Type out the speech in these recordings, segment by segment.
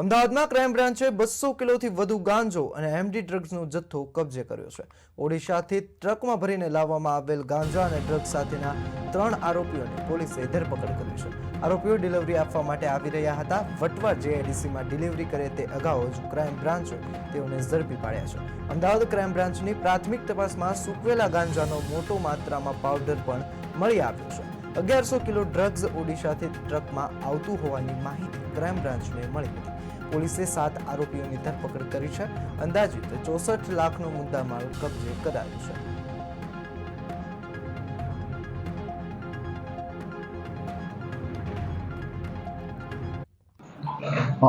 અમદાવાદમાં ક્રાઇમ બ્રાન્ચે 200 કિલોથી વધુ ગાંજો અને એમડી ડ્રગ્સનો જથ્થો કબજે કર્યો છે. ઓડિશાથી ટ્રકમાં ભરીને લાવવામાં આવેલ ગાંજા અને ડ્રગ્સ સાથેના 3 આરોપીઓની પોલીસે ધરપકડ કરી છે. આરોપીઓ ડિલિવરી આપવા માટે આવી રહ્યા હતા. વટવા જેઆઈડીસીમાં ડિલિવરી કરે તે અગાઉ જ ક્રાઇમ બ્રાન્ચે તેઓને ઝડપી પાડ્યા છે. અમદાવાદ ક્રાઇમ બ્રાન્ચની પ્રાથમિક તપાસમાં સૂકવેલા ગાંજાનો મોટો માત્રામાં પાવડર પણ મળી આવ્યો છે. 1100 કિલો ડ્રગ્સ ઓડિશાથી ટ્રકમાં આવતું હોવાની માહિતી ક્રાઇમ બ્રાન્ચને મળી હતી. પોલીસે 7 આરોપીઓની ધરપકડ કરી છે. અંદાજિત 64 લાખનો મુદ્દામાલ કબજે કરાયો છે.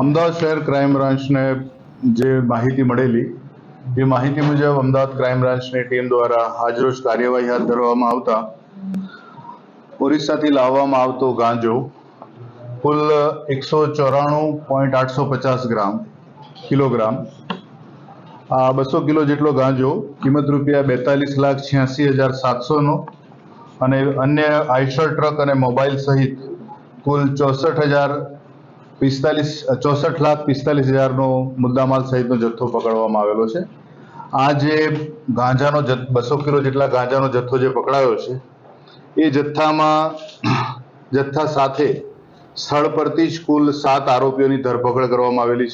અમદાવાદ શહેર ક્રાઇમ બ્રાન્ચને જે માહિતી મળેલી એ માહિતી મુજબ અમદાવાદ ક્રાઇમ બ્રાન્ચની ટીમ દ્વારા આજરોજ કાર્યવાહી હાથ ધરવામાં આવતા ઓરિસ્સાથી લાવવામાં આવતો ગાંજો કુલ 194.850 કિલોગ્રામ, આ 200 કિલો જેટલો ગાંજો કિંમત રૂપિયા 42,86,700નો અને અન્ય આઈશર ટ્રક અને મોબાઈલ સહિત કુલ 64,45,000નો મુદ્દામાલ સહિતનો જથ્થો પકડવામાં આવેલો છે. આ જે ગાંજાનો 200 કિલો જેટલા ગાંજાનો જથ્થો જે પકડાયો છે એ જથ્થા સાથે સ્થળ પરથી જ કુલ 7 આરોપીઓની ધરપકડ કરવામાં આવેલી છે.